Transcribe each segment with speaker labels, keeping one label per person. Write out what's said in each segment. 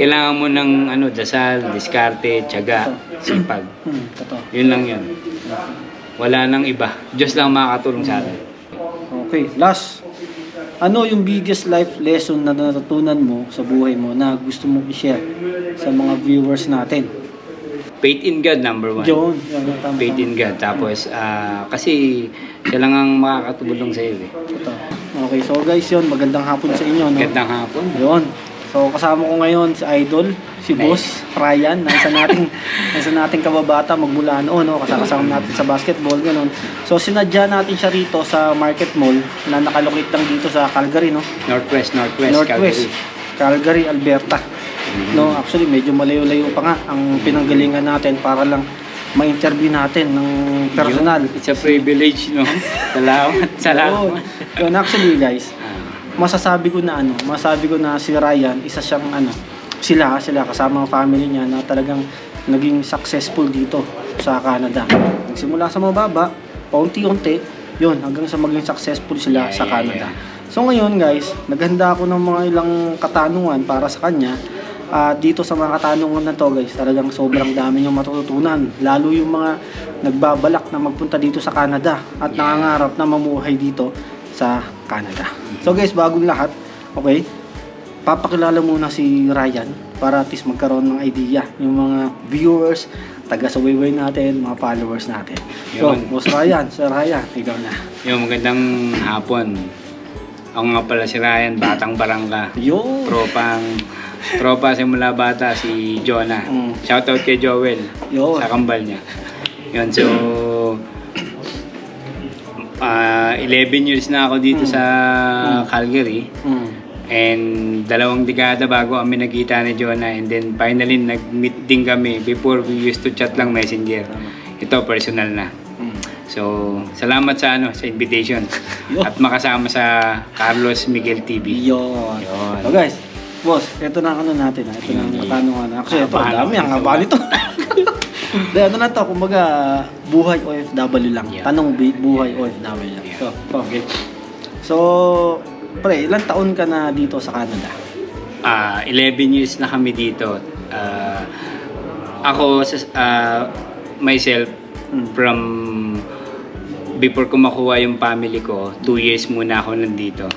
Speaker 1: Kailangan mo ng dasal, diskarte, tiyaga, sipag.
Speaker 2: Totoo.
Speaker 1: Yun lang yun. Wala nang iba. Diyos lang makakatulong sa atin.
Speaker 2: Okay, last. Ano yung biggest life lesson na natutunan mo sa buhay mo na gusto mong i-share sa mga viewers natin?
Speaker 1: Faith in God, number one.
Speaker 2: Yun, tama.
Speaker 1: Faith in God. Tapos, kasi siya lang ang makakatulong sa iyo.
Speaker 2: Totoo. Okay, so guys yun, magandang hapon sa inyo. No?
Speaker 1: Gandang hapon.
Speaker 2: Yun. So kasama ko ngayon si Idol, si Boss Ryan, nasa nating kababata magmula noon, no? Kasama natin sa basketball ganun. So sinadya natin siya rito sa Market Mall na nakalokate lang dito sa Calgary, no?
Speaker 1: Northwest,
Speaker 2: Calgary, Alberta. No, actually medyo malayo-layo pa nga ang pinanggalingan natin para lang ma-interview natin ng personal.
Speaker 1: It's a privilege, no? Salamat.
Speaker 2: Yun, actually guys, masasabi ko na si Ryan, isa siyang sila kasama ang family niya na talagang naging successful dito sa Canada. Nagsimula sa mababa, paunti-unti, yun, hanggang sa maging successful sila sa Canada. So ngayon guys, naghanda ako ng mga ilang katanungan para sa kanya. Dito sa mga katanungan na to guys, talagang sobrang dami niyong matututunan. Lalo yung mga nagbabalak na magpunta dito sa Canada at nangangarap na mamuhay dito sa Canada. So guys, bagong lahat, okay, papakilala muna si Ryan para at least magkaroon ng idea yung mga viewers, taga-subaybay natin, mga followers natin. So, Boss Ryan, Sir Ryan, ikaw na.
Speaker 1: Yung magandang hapon. Ako nga pala si Ryan, batang barangka.
Speaker 2: Yo!
Speaker 1: Tropa simula bata si Jonah. Shoutout kay Joel.
Speaker 2: Yo.
Speaker 1: Sa kambal niya. Yun, so 11 years na ako dito sa Calgary. And 2 dekada bago kami nagkita ni Jonah. And then finally nag-meet din kami. Before we used to chat lang messenger. Ito personal na. So salamat sa sa invitation. At makasama sa Carlos Miguel TV.
Speaker 2: Yun. So guys, boss, ito na natin. Ito na ang katanungan. Actually, ito dami. Ang haba nito. Ano na to, kumbaga buhay OFW lang. Tanong buhay OFW lang. So, okay. So, pre, ilang taon ka na dito sa Canada?
Speaker 1: 11 years na kami dito. Ako, myself, from before ko makuha yung family ko, 2 years muna ako nandito.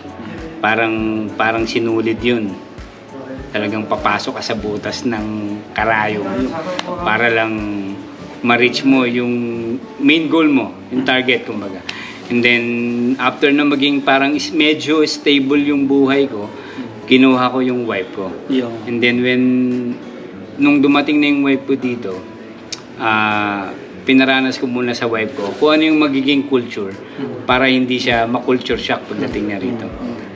Speaker 1: Parang sinulid yun. Talagang papasok ka sa butas ng karayom para lang ma-reach mo yung main goal mo, yung target kumbaga. And then after na maging parang medyo stable yung buhay ko, kinuha ko yung wife ko. And then nung dumating na yung wife ko dito, pinaranas ko muna sa wife ko kung ano yung magiging culture para hindi siya ma-culture shock pagdating na rito.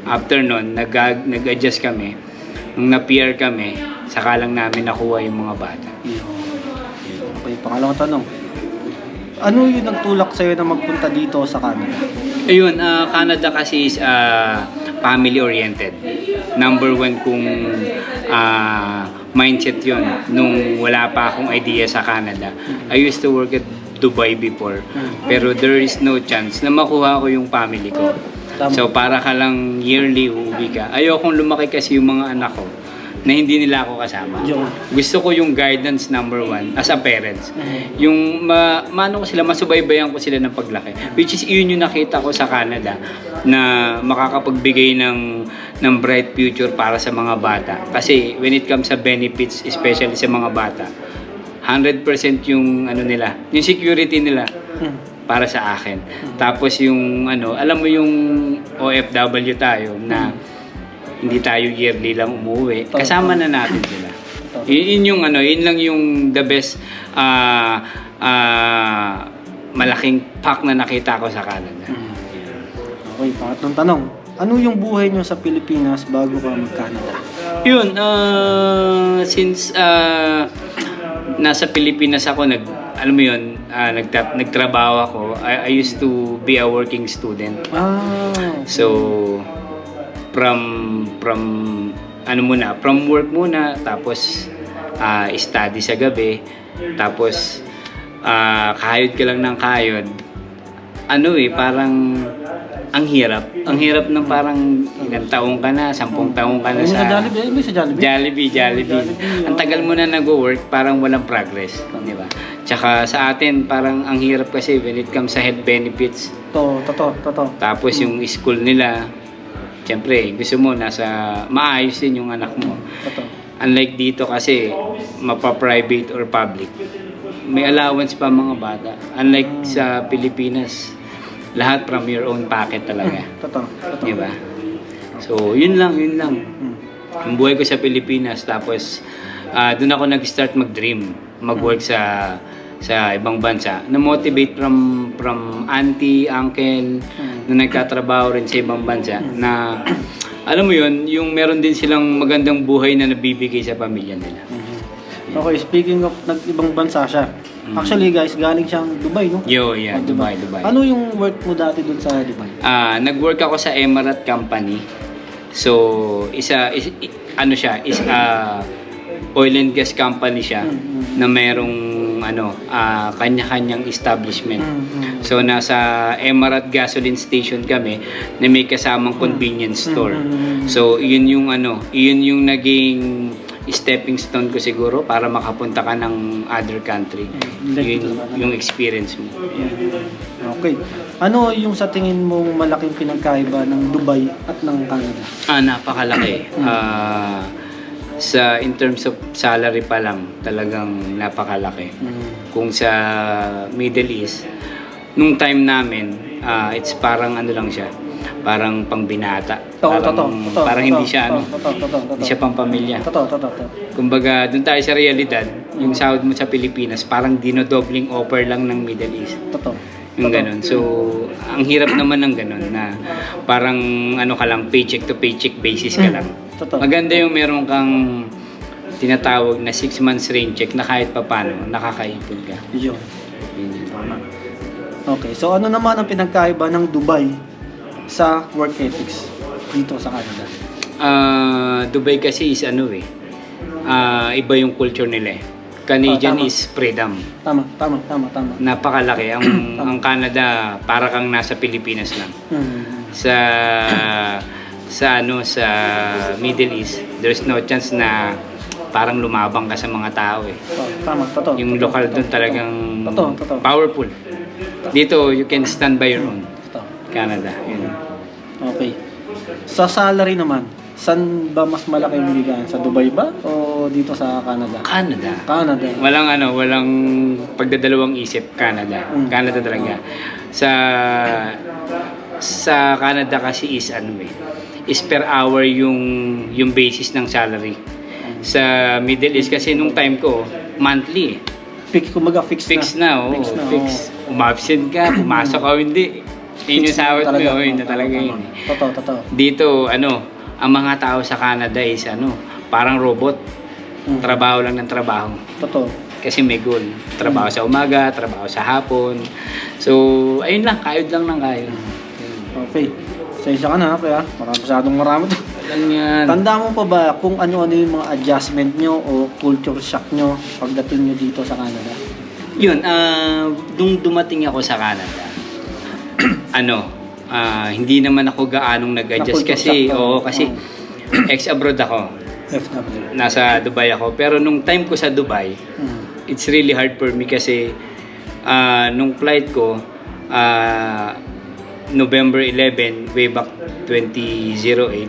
Speaker 1: After nun, nag-adjust kami. Nung na-PR kami, saka lang namin nakuha yung mga bata.
Speaker 2: Okay, pangalawang tanong. Ano yung nagtulak sa'yo na magpunta dito sa Canada?
Speaker 1: Ayun, Canada kasi is family-oriented. Number 1 kung mindset yun. Nung wala pa akong idea sa Canada. I used to work at Dubai before. Pero there is no chance na makuha ko yung family ko. So para ka lang yearly uuwi ka. Ayokong lumaki kasi yung mga anak ko na hindi nila ako kasama. Gusto ko yung guidance number 1 as a parents. Yung maano ko sila, masubaybayan ko sila ng paglaki. Which is yun yung nakita ko sa Canada na makakapagbigay ng bright future para sa mga bata. Kasi when it comes sa benefits, especially sa mga bata, 100% yung nila, yung security nila. Para sa akin. Tapos yung alam mo yung OFW tayo na hindi tayo yearly lang umuwi. Kasama na natin sila. Yun yung yun lang yung the best malaking pack na nakita ko sa Canada.
Speaker 2: Okay, pangatlong tanong. Ano yung buhay nyo sa Pilipinas bago ka mag-Canada?
Speaker 1: Yun, since nasa Pilipinas ako alam mo yun, nagtrabaho ako. I used to be a working student. So from work muna, tapos study sa gabi, tapos kayod ka lang ng kayod. Parang ang hirap. Ang hirap ng parang ilang taong ka na, 10 taong ka na
Speaker 2: Ayun
Speaker 1: sa
Speaker 2: Jollibee.
Speaker 1: Jollibee. Ang tagal mo na nag-work, parang walang progress, di ba? Tsaka sa atin, parang ang hirap kasi when it comes sa health benefits.
Speaker 2: Totoo.
Speaker 1: Tapos yung school nila, siyempre, gusto mo nasa maayos din yung anak mo.
Speaker 2: Totoo.
Speaker 1: Unlike dito kasi, mapa-private or public, may allowance pa mga bata. Unlike sa Pilipinas, lahat from your own pocket talaga.
Speaker 2: Totoo.
Speaker 1: Di ba? So, yun lang.
Speaker 2: Mm.
Speaker 1: Yung buhay ko sa Pilipinas, tapos doon ako nag-start mag-dream, mag-work sa ibang bansa. Na-motivate from auntie, uncle, na nagtatrabaho rin sa ibang bansa, na alam mo yun, yung meron din silang magandang buhay na nabibigay sa pamilya nila.
Speaker 2: Okay, speaking of nag-ibang bansa siya. Actually guys, galing siyang Dubai, no?
Speaker 1: Dubai.
Speaker 2: Ano yung work mo dati dun sa Dubai?
Speaker 1: Nag-work ako sa Emirate Company. So, ano siya, is oil and gas company siya na merong kanya-kanyang establishment. So, nasa Emirate Gasoline Station kami na may kasamang convenience store. So, yun yung naging stepping stone ko siguro para makapunta ka ng other country. Yun yung experience mo.
Speaker 2: Okay. Ano yung sa tingin mong malaking pinagkaiba ng Dubai at ng Canada?
Speaker 1: Napakalaki. In terms of salary pa lang, talagang napakalaki. Kung sa Middle East, nung time namin, it's parang ano lang siya, parang pangbinata. Parang hindi siya hindi siya pampamilya. Kumbaga, doon tayo sa realidad, yung sahod mo sa Pilipinas, parang dinodobling offer lang ng Middle East. Yung ganun. So, ang hirap naman ng ganun na parang ka lang, paycheck to paycheck basis ka lang. Maganda yung meron kang tinatawag na 6 months rain check na kahit papano nakakaipon ka.
Speaker 2: Yun. Okay, so ano naman ang pinagkaiba ng Dubai sa work ethics dito sa Canada?
Speaker 1: Dubai kasi is iba yung culture nila eh. Canadian is freedom.
Speaker 2: Tama.
Speaker 1: Napakalaki. Ang Canada, para kang nasa Pilipinas lang. Sa Middle East, there's no chance na parang lumabang ka sa mga tao eh.
Speaker 2: Totoo.
Speaker 1: Yung local doon talagang
Speaker 2: Totoo.
Speaker 1: powerful. Dito, you can stand by your own. Canada. Yun.
Speaker 2: Okay. Sa salary naman, saan ba mas malaki yung bigayan? Sa Dubai ba o dito sa Canada?
Speaker 1: Canada. Walang pagdadalawang isip. Canada. Canada talaga. Sa Canada kasi is per hour yung basis ng salary. Sa Middle East kasi nung time ko, monthly eh.
Speaker 2: Fix na.
Speaker 1: Fix. Umabsent ka, pumasok ka o hindi. Yun yung sahod mo, yun na talaga yun.
Speaker 2: Totoo.
Speaker 1: Dito, ang mga tao sa Canada is parang robot. Trabaho lang ng trabaho.
Speaker 2: Totoo.
Speaker 1: Kasi may goal. Trabaho sa umaga, trabaho sa hapon. So, ayun lang, kayod lang ng kayod.
Speaker 2: Okay. Sensya ka na, kaya marami to. Tanda mo pa ba kung ano-ano yung mga adjustment nyo o culture shock nyo pagdating nyo dito sa Canada?
Speaker 1: Yun, nung dumating ako sa Canada, hindi naman ako gaanong nag-adjust kasi ex-abroad ako. Nasa Dubai ako. Pero nung time ko sa Dubai, it's really hard for me kasi nung flight ko, November 11, way back 2008,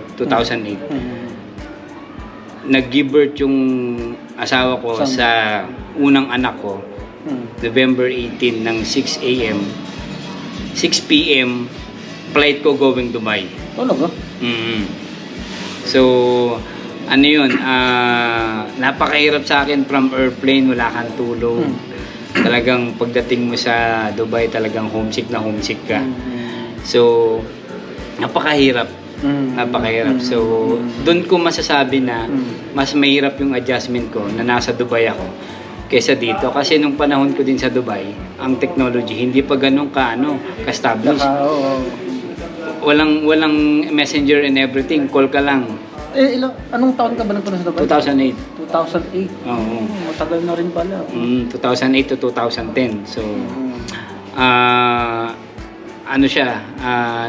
Speaker 1: nag-give birth yung asawa ko sa unang anak ko, November 18 ng 6 p.m. flight ko going Dubai.
Speaker 2: Talaga?
Speaker 1: So, napakahirap sa akin from airplane, wala kang tulog. Talagang pagdating mo sa Dubai, talagang homesick ka. So, napakahirap. So, doon ko masasabi na mas mahirap yung adjustment ko na nasa Dubai ako kaysa dito. Kasi nung panahon ko din sa Dubai, ang technology hindi pa ganun ka-established. Walang messenger and everything. Call ka lang.
Speaker 2: Anong taon ka ba nagpunta sa Dubai?
Speaker 1: 2008.
Speaker 2: 2008? Oo. Matagal na rin pala.
Speaker 1: 2008 to 2010. So, ano siya,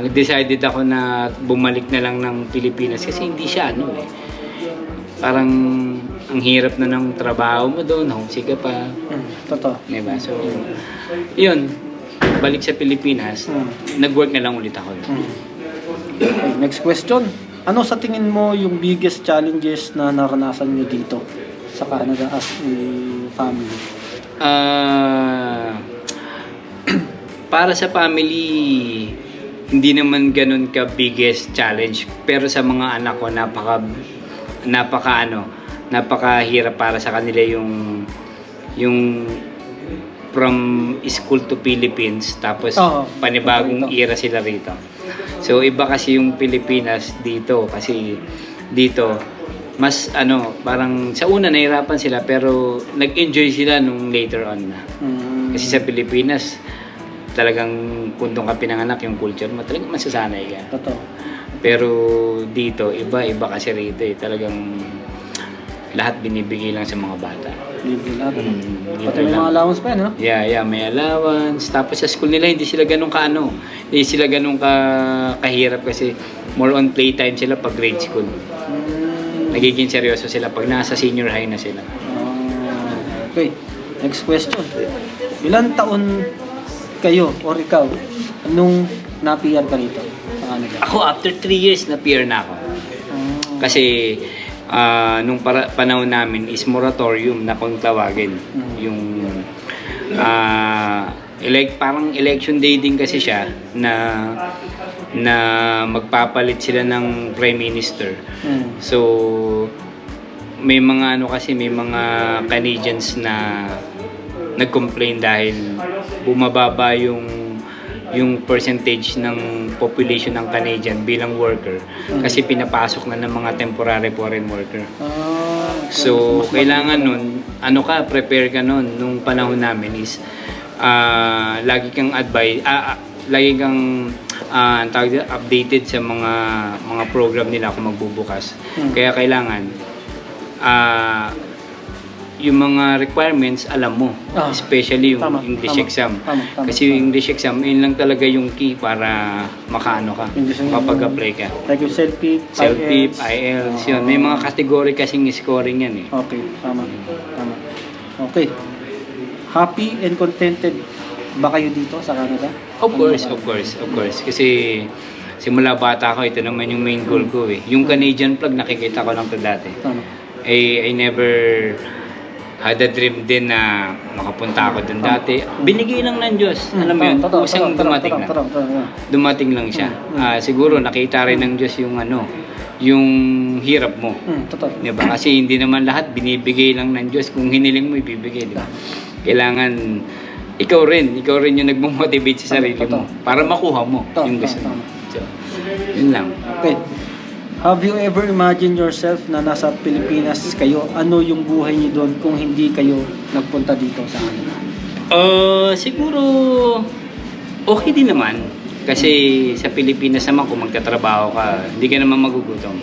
Speaker 1: nag-decided ako na bumalik na lang ng Pilipinas kasi hindi siya ano eh. Parang ang hirap na ng trabaho mo doon, homesick ka pa.
Speaker 2: Totoo.
Speaker 1: Diba? So, yun, balik sa Pilipinas, nag-work na lang ulit ako.
Speaker 2: Okay, next question. Ano sa tingin mo yung biggest challenges na naranasan nyo dito sa Canada as a family?
Speaker 1: Para sa family, hindi naman ganun ka biggest challenge. Pero sa mga anak ko, napakahirap para sa kanila yung from school to Philippines, tapos panibagong era sila rito. So iba kasi yung Pilipinas dito, kasi dito mas parang sa una nahirapan sila pero nag-enjoy sila nung later on na. Kasi sa Pilipinas talagang kung doon ka pinanganak, yung culture mo talagang masasanay ka.
Speaker 2: Totoo.
Speaker 1: Pero dito iba kasi rito eh, talagang lahat binibigay lang sa mga bata.
Speaker 2: Libre lahat.
Speaker 1: Libre
Speaker 2: Pati may
Speaker 1: lang.
Speaker 2: mga allowance pa yan, no?
Speaker 1: Yeah, may allowance. Tapos sa school nila hindi sila ganun hindi sila ganun kahirap kasi more on playtime sila pag grade school. Nagiging seryoso sila pag nasa senior high na sila.
Speaker 2: Okay, next question. Ilan taon kayo or ikaw nung na-PR ka rito sa Canada?
Speaker 1: Ako after 3 years na PR na ako. Kasi nung panahon namin is moratorium na kung tawagin. Yung parang election day din kasi siya na magpapalit sila ng prime minister. So may mga may mga Canadians na nag-complain dahil bumababa yung percentage ng population ng Canadian bilang worker kasi pinapasok na ng mga temporary foreign worker. So kailangan nun prepare ka nun nung panahon namin is lagi kang updated sa mga program nila kung magbubukas. Kaya kailangan yung mga requirements alam mo, especially yung English exam. Kasi yung English exam, yun lang talaga yung key para makapag-apply ka.
Speaker 2: Like yung
Speaker 1: Self-tip, IELTS, yun. May mga category kasing scoring yan eh.
Speaker 2: Okay, tama. Okay. Happy and contented ba kayo dito sa Canada?
Speaker 1: Of course. Kasi simula bata ko, ito naman yung main goal ko eh. Yung Canadian flag, nakikita ko lang ito dati. I never had a dream din na makapunta ako dun dati. Binigay lang ng Diyos. Alam mo yun, kusang dumating na. Dumating lang siya. Siguro nakita rin ng Diyos yung hirap mo. Diba? Kasi hindi naman lahat binibigay lang ng Diyos. Kung hiniling mo, ibibigay. Diba? Kailangan ikaw rin yung nagmo-motivate sa sarili mo para makuha mo yung gusto mo. So, yun lang.
Speaker 2: Okay. Have you ever imagined yourself na nasa Pilipinas kayo? Ano yung buhay niyo doon kung hindi kayo nagpunta dito sa Canada?
Speaker 1: Siguro okay din naman. Kasi sa Pilipinas naman kung magtatrabaho ka, hindi ka naman magugutom.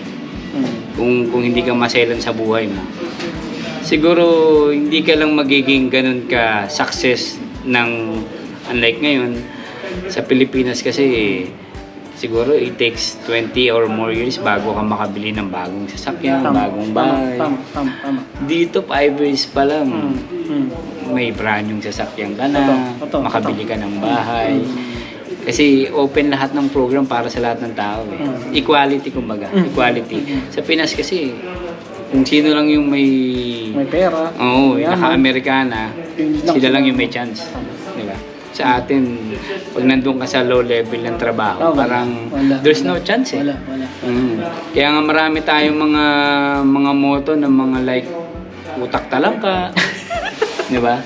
Speaker 1: Kung hindi ka maselan sa buhay mo. Siguro hindi ka lang magiging ganun ka success ng unlike ngayon sa Pilipinas kasi siguro it takes 20 or more years bago ka makabili ng bagong sasakyan, bagong bahay.
Speaker 2: Tama.
Speaker 1: Dito 5 years pa lang may brand yung sasakyan ka na, makabili ka ng bahay. Kasi open lahat ng program para sa lahat ng tao eh. Equality kumbaga, equality. Sa Pinas kasi kung sino lang yung may
Speaker 2: pera.
Speaker 1: naka-Amerikana, sila lang yung may chance. Diba? Sa atin, pag nandun ka sa low level ng trabaho, parang there's no chance eh.
Speaker 2: Wala.
Speaker 1: Kaya nga marami tayong mga motto ng mga like utak talang ka. Diba?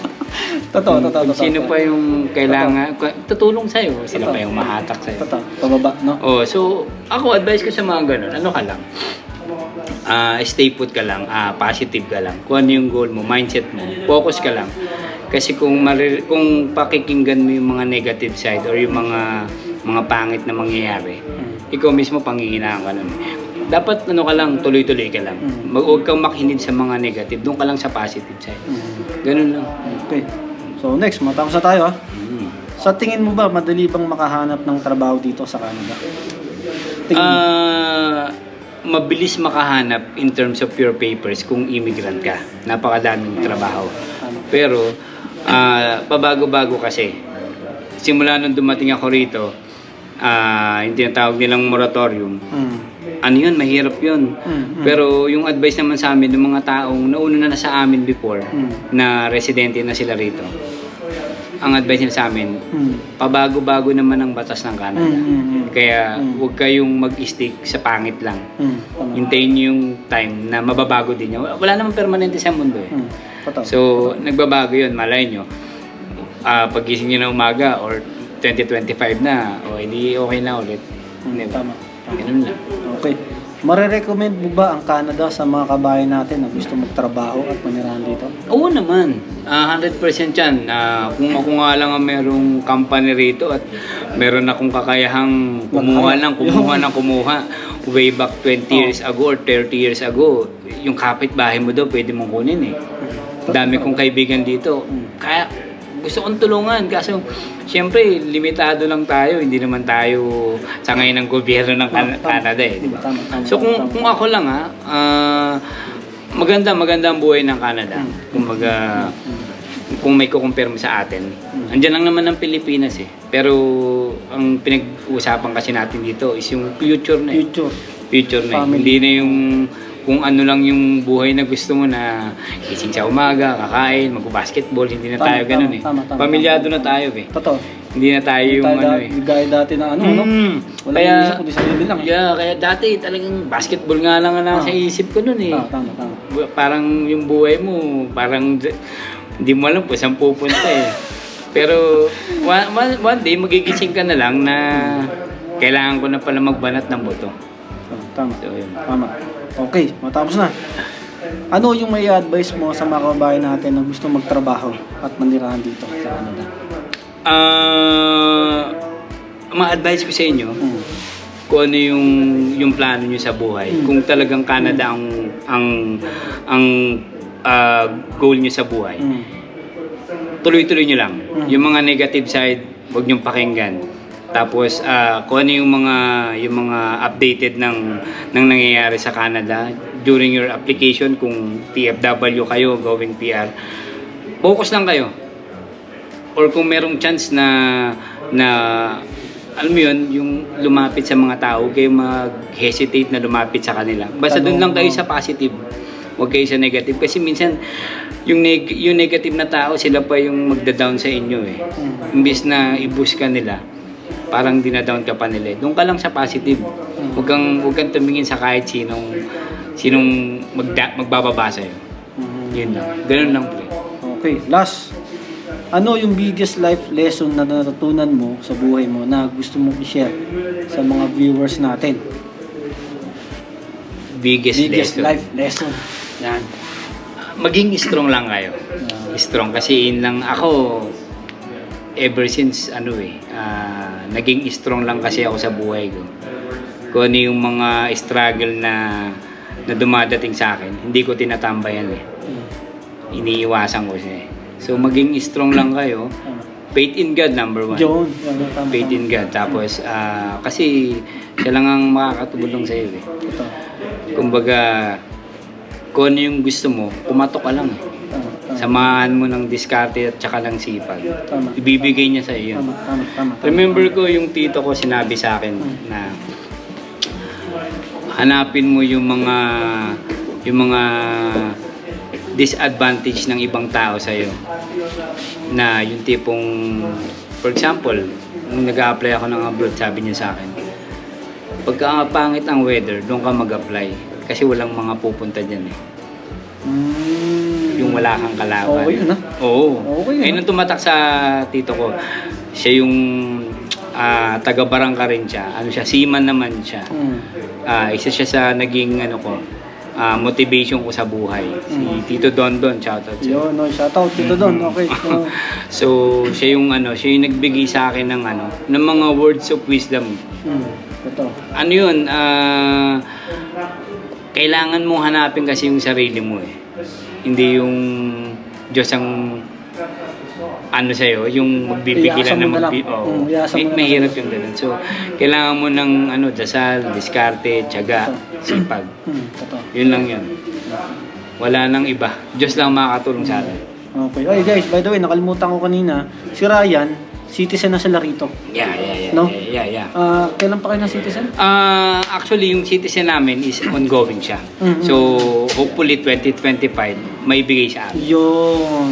Speaker 2: Totoo.
Speaker 1: Sino pa yung kailangan tutulong sa'yo, sila pa yung mahatak sa'yo.
Speaker 2: Totoo, pababa, no?
Speaker 1: So ako advice ko sa mga ganun, ka lang, stay put ka lang, positive ka lang. Kung ano yung goal mo, mindset mo, focus ka lang. Kasi kung pakikinggan mo yung mga negative side or yung mga pangit na mangyayari, ikaw mismo panghihinaan ka nun. Dapat ka lang, tuloy-tuloy ka lang. Huwag kang makinig sa mga negative, doon ka lang sa positive side. Ganun lang.
Speaker 2: Okay. So next, matapos na tayo Sa tingin mo ba, madali bang makahanap ng trabaho dito sa Canada? Tingin mo?
Speaker 1: Mabilis makahanap in terms of your papers kung immigrant ka. Napakadaming trabaho. Pero, pabago-bago kasi. Simula nung dumating ako rito, yung tinatawag nilang moratorium, ano yun, mahirap yun. Pero yung advice naman sa amin ng mga taong nauna na sa amin before, na residente na sila rito, ang advice nila sa amin, pabago-bago naman ang batas ng Canada. Kaya huwag kayong mag-stick sa pangit lang. Hintayin nyo yung time na mababago din nyo. Wala naman permanente sa mundo eh. So, nagbabago yun, malay nyo. Pagising nyo na umaga or 2025 na, o hindi okay na ulit.
Speaker 2: Tama.
Speaker 1: Ganun lang.
Speaker 2: Okay. Marirecommend mo ba ang Canada sa mga kabayan natin na gusto magtrabaho at manirahan dito?
Speaker 1: Oo naman. 100% yan. Kung ako nga lang ang merong company rito at meron akong kakayahang kumuha way back 20 years ago or 30 years ago, yung kapitbahay mo daw pwede mong kunin eh. Dami kong kaibigan dito. Kaya gusto kong tulungan. Kaso, siyempre, limitado lang tayo. Hindi naman tayo sa ngayon ng gobyerno ng Canada eh. Diba? So, kung ako lang maganda ang buhay ng Canada. Kung may kukumpirma sa atin. Andiyan lang naman ang Pilipinas eh. Pero, ang pinag-uusapan kasi natin dito is yung future na eh. Future na eh. Hindi na yung kung ano lang yung buhay na gusto mo na gising sa umaga, kakain, mag-basketball, hindi na tayo ganun eh. Pamilyado na tayo eh.
Speaker 2: Totoo.
Speaker 1: Hindi na tayo yung
Speaker 2: Gaya dati na no? Wala yung isip kundi sarili lang eh.
Speaker 1: Yeah, kaya dati talagang basketball nga lang ang nasa isip ko nun eh.
Speaker 2: Tama.
Speaker 1: Parang yung buhay mo, parang hindi mo alam po saan pupunta eh. Pero one day magigising ka na lang na kailangan ko na pala magbanat ng buto.
Speaker 2: Tama.
Speaker 1: So, yun.
Speaker 2: Tama. Okay, matapos na. Ano yung may advice mo sa mga kabayan natin na gusto magtrabaho at manirahan dito sa Canada?
Speaker 1: Ma-advise ko sa inyo kung ano yung plano nyo sa buhay. Kung talagang Canada ang goal nyo sa buhay. Tuloy-tuloy nyo lang. Yung mga negative side, huwag nyong pakinggan. Tapos kung ano yung mga updated ng nangyayari sa Canada during your application, kung TFW kayo going PR, focus lang kayo. Or kung merong chance na alam mo yun, yung lumapit sa mga tao, kayo mag-hesitate na lumapit sa kanila. Basta doon lang kayo sa positive. Huwag kayo sa negative. Kasi minsan, yung negative na tao, sila pa yung magda-down sa inyo eh. Imbis na i-boost ka nila, parang dinadown ka pa nila. Doon ka lang sa positive. Huwag kang tumingin sa kahit sinong magbababa sa'yo. Yun lang. Ganun lang, pre.
Speaker 2: Okay, last. Ano yung biggest life lesson na natutunan mo sa buhay mo na gusto mong i-share sa mga viewers natin?
Speaker 1: Biggest
Speaker 2: life lesson. Yan.
Speaker 1: Maging strong lang kayo. Strong kasi yun lang ako ever since naging strong lang kasi ako sa buhay ko. Kung ano yung mga struggle na dumadating sa akin, hindi ko tinatambayan eh. Iniiwasan ko siya eh. So maging strong lang kayo. Faith in God, number one. Faith in God. Tapos kasi siya lang ang makakatulong sa iyo eh. Kumbaga kung ano yung gusto mo, pumatok ka lang eh. Samahan mo ng diskarte at saka ng sipag. Ibibigay niya sa iyo. Remember ko yung tito ko sinabi sa akin na hanapin mo yung mga disadvantage ng ibang tao sa iyo. Na yung tipong, for example, nung nag-a-apply ako ng abroad, sabi niya sa akin, pagka pangit ang weather, doon ka mag-apply. Kasi walang mga pupunta dyan eh. Yung wala kang kalaban.
Speaker 2: Okay yun, ha?
Speaker 1: Oo.
Speaker 2: Okay yun,
Speaker 1: Ngayon nung tumatak sa tito ko, siya yung taga-barangka rin siya. Seaman naman siya. Isa siya sa naging motivation ko sa buhay. Si Tito Dondon, shoutout siya.
Speaker 2: Yo, no, shoutout Tito Don. Okay.
Speaker 1: So, siya yung nagbigay sa akin ng mga words of wisdom.
Speaker 2: Ito.
Speaker 1: Ano yun? Kailangan mong hanapin kasi yung sarili mo eh. Hindi yung Diyos ang ano sa'yo, yung magbibigilan
Speaker 2: Iasa mo
Speaker 1: na
Speaker 2: na lang. Iasa mo na lang.
Speaker 1: mahirap yung ganun. So, kailangan mo ng dasal, diskarte, tiyaga, sipag.
Speaker 2: Totoo.
Speaker 1: Yun lang yun. Wala nang iba. Diyos lang makakatulong sa atin.
Speaker 2: Okay. Oy guys, by the way, nakalimutan ko kanina, si Ryan, citizen na sila rito.
Speaker 1: Yeah.
Speaker 2: No?
Speaker 1: Yeah.
Speaker 2: Kailan pa kayo ng citizen?
Speaker 1: Actually, yung citizen namin is ongoing siya.
Speaker 2: Mhm.
Speaker 1: So, hopefully 2025, may bigay sa amin.
Speaker 2: Yun,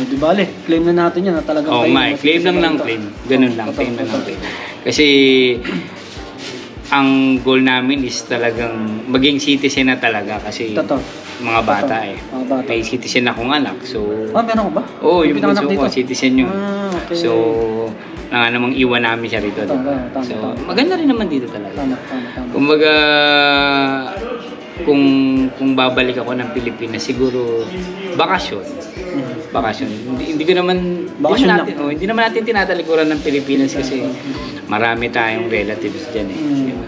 Speaker 2: di bale, claim na natin yan na talagang
Speaker 1: Oh,
Speaker 2: kayo
Speaker 1: may
Speaker 2: na
Speaker 1: claim lang
Speaker 2: citizen
Speaker 1: ng
Speaker 2: rito.
Speaker 1: claim. Ganun lang,
Speaker 2: Totoo,
Speaker 1: claim lang ng
Speaker 2: totoo.
Speaker 1: claim. Kasi, ang goal namin is talagang maging citizen na talaga kasi
Speaker 2: Totoo.
Speaker 1: mga bata eh.
Speaker 2: Mga bata.
Speaker 1: May citizen akong anak. So,
Speaker 2: Meron ka ba?
Speaker 1: oo, yung
Speaker 2: pinanganak
Speaker 1: bunso ko, citizen yun.
Speaker 2: Okay.
Speaker 1: So, namang iwan namin siya rito.
Speaker 2: Tama.
Speaker 1: So, maganda rin naman dito talaga.
Speaker 2: Tama.
Speaker 1: Kumbaga, kung babalik ako ng Pilipinas, siguro bakasyon. Bakasyon. Hindi ko naman
Speaker 2: Bakasyon lang.
Speaker 1: hindi naman natin tinatalikuran ng Pilipinas kasi marami tayong relatives diyan eh. Di ba?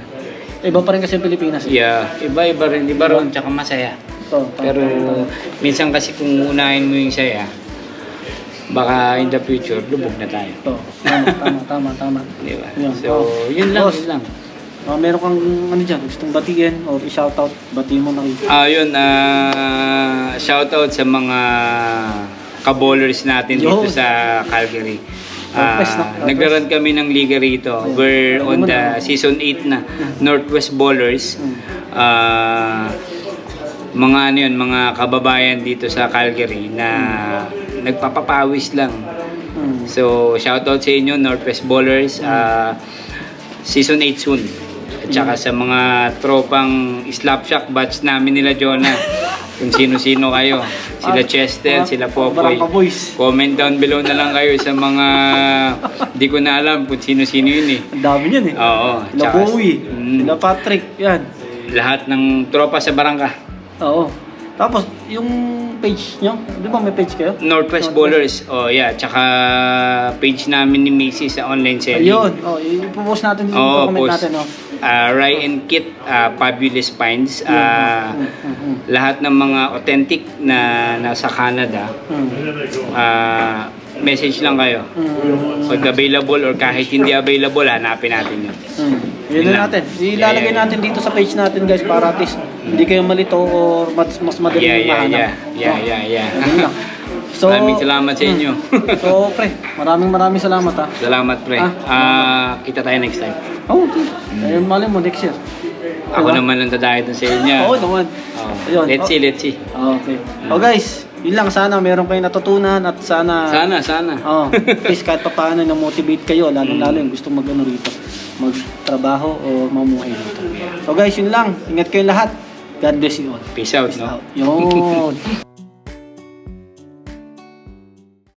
Speaker 2: Iba pa rin kasi yung Pilipinas.
Speaker 1: Yeah, iba rin, iba ron, tsaka masaya.
Speaker 2: Tama.
Speaker 1: Pero minsan kasi kung unahin mo yung saya, baka in the future, lubog na tayo.
Speaker 2: Tama.
Speaker 1: Di ba?
Speaker 2: Yun.
Speaker 1: So, yun lang,
Speaker 2: Boss.
Speaker 1: yun lang.
Speaker 2: Meron kang dyan, gustong batiin or i-shoutout, batiin mo na rin.
Speaker 1: Yun, shoutout sa mga ka-bowlers natin dito
Speaker 2: Yun.
Speaker 1: sa Calgary.
Speaker 2: Northwest, no?
Speaker 1: Nagkaroon kami ng liga rito. We're on the season 8 na. Northwest Bowlers. Mga mga kababayan dito sa Calgary na nagpapapawis lang. So, shoutout sa inyo, Northwest Bowlers. Season 8 soon. At saka sa mga tropang Slapshot batch namin nila Jonah. Kung sino-sino kayo. Sila Chester, sila Popoy.
Speaker 2: Barangka Boys.
Speaker 1: Comment down below na lang kayo sa mga di ko na alam kung sino-sino yun eh.
Speaker 2: Ang dami yun eh.
Speaker 1: Oo.
Speaker 2: Sila
Speaker 1: Tsaka,
Speaker 2: Bowie, sila Patrick, yan.
Speaker 1: lahat ng tropa sa barangka.
Speaker 2: Oo. Tapos, yung page nyo, di ba may page kayo?
Speaker 1: Northwest Bowlers. Oh, yeah. Tsaka page namin ni Macy sa online selling.
Speaker 2: Ayun. Ipopost natin dito, comment
Speaker 1: post.
Speaker 2: natin.
Speaker 1: Rye and Kit, Fabulous Finds. Lahat ng mga authentic na nasa Canada. Message lang kayo. Pag available or kahit hindi available, hanapin natin yun.
Speaker 2: Yun na natin. Ilalagay natin dito sa page natin guys para at least hindi kayo malito or mas madali mahanap.
Speaker 1: Yeah.
Speaker 2: Yun lang. So,
Speaker 1: Maraming salamat sa inyo.
Speaker 2: So, pre, maraming salamat ha.
Speaker 1: Salamat, pre. Kita tayo next time.
Speaker 2: Okay. Ayun, mali mo, next year.
Speaker 1: Ako
Speaker 2: Diba?
Speaker 1: naman ang dadayo dun sa inyo.
Speaker 2: Oo naman. Ayun.
Speaker 1: Let's see.
Speaker 2: Okay. Guys, yun lang. Sana meron kayong natutunan at sana...
Speaker 1: Sana.
Speaker 2: Please kahit pa paano na-motivate kayo, lalo yung gusto mag-ano rito. Magtrabaho o mamuhay rito. So guys, yun lang. Ingat kayo lahat. God bless you all.
Speaker 1: Peace out,
Speaker 2: Peace
Speaker 1: no?
Speaker 2: out. Yun.